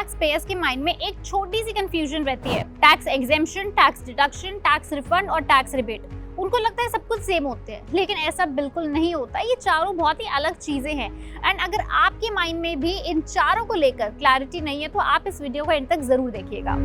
Tax payers के mind में एक छोटी सी कंफ्यूजन रहती है, tax exemption, tax deduction, tax refund और टैक्स रिबेट। उनको लगता है सब कुछ सेम होते हैं, लेकिन ऐसा बिल्कुल नहीं होता। ये चारों बहुत ही अलग चीजें हैं एंड अगर आपके माइंड में भी इन चारों को लेकर क्लैरिटी नहीं है तो आप इस वीडियो को एंड तक जरूर देखिएगा।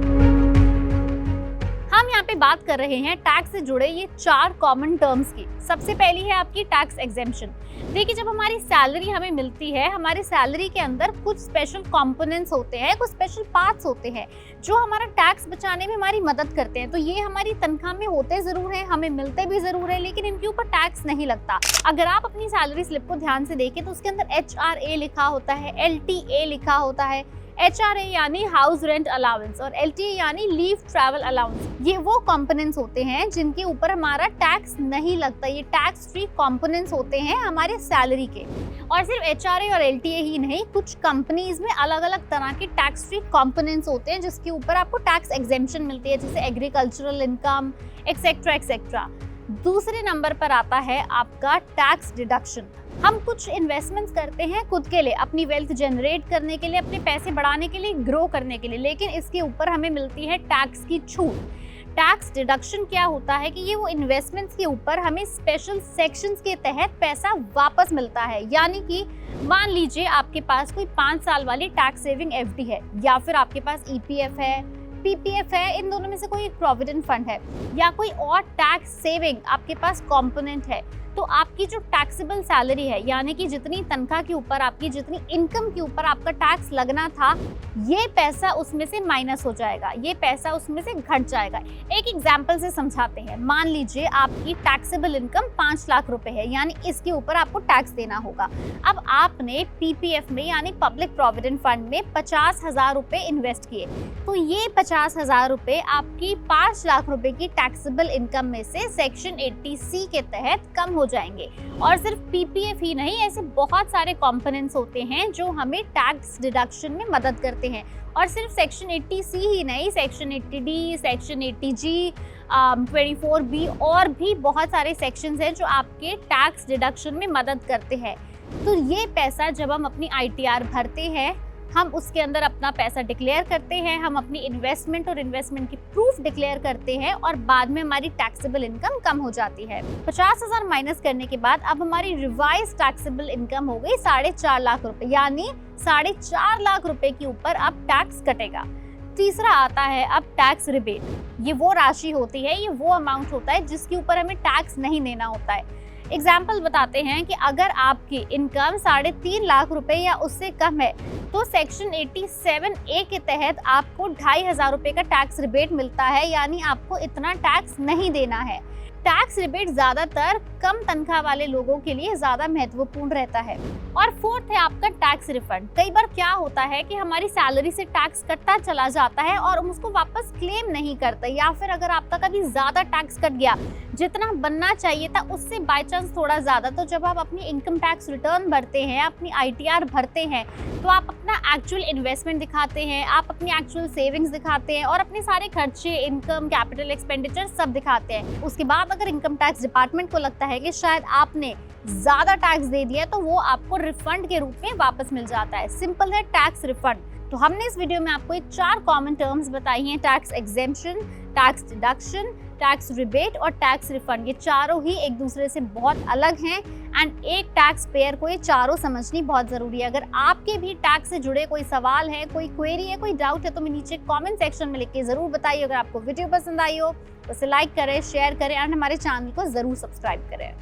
हम यहाँ पे बात कर रहे हैं टैक्स से जुड़े ये 4 कॉमन टर्म्स की। सबसे पहली है आपकी टैक्स एग्जेम्पशन। देखिए, जब हमारी सैलरी हमें मिलती है, हमारी सैलरी के अंदर कुछ स्पेशल कंपोनेंट्स होते हैं, कुछ स्पेशल पार्ट्स होते हैं जो हमारा टैक्स बचाने में हमारी मदद करते हैं। तो ये हमारी तनख्वाह में होते जरूर हैं, हमें मिलते भी जरूर है, लेकिन इनके ऊपर टैक्स नहीं लगता। अगर आप अपनी सैलरी स्लिप को ध्यान से देखें तो उसके अंदर HRA लिखा होता है, LTA लिखा होता है। HRA यानी हाउस रेंट अलाउंस और LTA यानी लीव ट्रैवल अलाउंस। ये वो कंपोनेंट्स होते हैं जिनके ऊपर हमारा टैक्स नहीं लगता। ये टैक्स फ्री कंपोनेंट्स होते हैं हमारे सैलरी के। और सिर्फ HRA और LTA ही नहीं, कुछ कंपनीज में अलग अलग तरह के टैक्स फ्री कंपोनेंट्स होते हैं जिसके ऊपर आपको टैक्स एग्जेम्पशन मिलती है, जैसे एग्रीकल्चरल इनकम एक्सेट्रा एक्सेट्रा। दूसरे नंबर पर आता है आपका टैक्स डिडक्शन। हम कुछ इन्वेस्टमेंट्स करते हैं खुद के लिए, अपनी वेल्थ जनरेट करने के लिए, अपने पैसे बढ़ाने के लिए, ग्रो करने के लिए, लेकिन इसके ऊपर हमें मिलती है टैक्स की छूट। टैक्स डिडक्शन क्या होता है कि ये वो इन्वेस्टमेंट्स के ऊपर हमें स्पेशल सेक्शंस के तहत पैसा वापस मिलता है। यानी कि मान लीजिए आपके पास कोई 5 साल वाली टैक्स सेविंग FD है, या फिर आपके पास EPF है, PPF है, इन दोनों में से कोई एक प्रोविडेंट फंड है, या कोई और टैक्स सेविंग आपके पास कंपोनेंट है, तो आपकी जो टैक्सेबल सैलरी है, यानी कि जितनी तनख्वाह के ऊपर, आपकी जितनी इनकम के ऊपर आपका टैक्स लगना था, ये पैसा उसमें से माइनस हो जाएगा, ये पैसा उसमें से घट जाएगा। एक एग्जांपल से समझाते हैं। मान लीजिए आपकी टैक्सेबल इनकम 5 लाख रुपए है, यानी इसके ऊपर आपको टैक्स देना होगा। अब आपने PPF में यानी पब्लिक प्रोविडेंट फंड में 50,000 रुपए इन्वेस्ट किए, तो ये 50,000 रुपए आपकी 5 लाख रुपए की टैक्सेबल इनकम में से सेक्शन 80C के तहत कम हो जाएंगे। और सिर्फ PPF ही नहीं, ऐसे बहुत सारे कंपोनेंट्स होते हैं जो हमें टैक्स डिडक्शन में मदद करते हैं। और सिर्फ सेक्शन 80C ही नहीं, section 80D, section 80G, 24B और भी बहुत सारे सेक्शंस हैं जो आपके टैक्स डिडक्शन में मदद करते हैं। तो ये पैसा जब हम अपनी ITR भरते हैं, हम उसके अंदर अपना पैसा डिक्लेयर करते हैं, हम अपनी इन्वेस्टमेंट और इन्वेस्टमेंट की प्रूफ डिक्लेयर करते हैं और बाद में हमारी टैक्सेबल इनकम कम हो जाती है। 50,000 माइनस करने के बाद अब हमारी रिवाइज टैक्सेबल इनकम हो गई 4.5 लाख रुपए, यानी 4.5 लाख रुपए के ऊपर अब टैक्स कटेगा। तीसरा आता है अब टैक्स रिबेट। ये वो राशि होती है, ये वो अमाउंट होता है जिसके ऊपर हमें टैक्स नहीं देना होता है। एग्जाम्पल बताते हैं कि अगर आपकी इनकम 3.5 लाख रुपए या उससे कम है तो सेक्शन 87A के तहत आपको 2,500 रुपए का टैक्स रिबेट मिलता है, यानी आपको इतना टैक्स नहीं देना है। टैक्स रिबेट ज्यादातर कम तनख्वाह वाले लोगों के लिए ज्यादा महत्वपूर्ण रहता है। और फोर्थ है आपका टैक्स रिफंड। कई बार क्या होता है कि हमारी सैलरी से टैक्स कटता चला जाता है और हम उसको वापस क्लेम नहीं करते, या फिर अगर आपका कभी ज्यादा टैक्स कट गया, जितना बनना चाहिए था उससे बाय चांस थोड़ा ज्यादा, तो जब आप अपनी इनकम टैक्स रिटर्न भरते हैं, अपनी ITR भरते हैं, तो आप अपना एक्चुअल इन्वेस्टमेंट दिखाते हैं, आप अपनी एक्चुअल सेविंग्स दिखाते हैं और अपने सारे खर्चे, इनकम, कैपिटल एक्सपेंडिचर सब दिखाते हैं। उसके बाद अगर इनकम टैक्स डिपार्टमेंट को लगता है कि शायद आपने ज्यादा टैक्स दे दिया, तो वो आपको रिफंड के रूप में वापस मिल जाता है। सिंपल है टैक्स रिफंड। तो हमने इस वीडियो में आपको 4 कॉमन टर्म्स बताई हैं, tax exemption, tax deduction, tax rebate और टैक्स रिफंड। ये चारों ही एक दूसरे से बहुत अलग हैं एंड एक टैक्स पेयर को ये चारों समझनी बहुत जरूरी है। अगर आपके भी टैक्स से जुड़े कोई सवाल है, कोई क्वेरी है, कोई डाउट है, तो मैं नीचे कमेंट सेक्शन में लिख के जरूर बताइए। अगर आपको वीडियो पसंद आई हो तो उसे लाइक करें, शेयर करें और हमारे चैनल को जरूर सब्सक्राइब करें।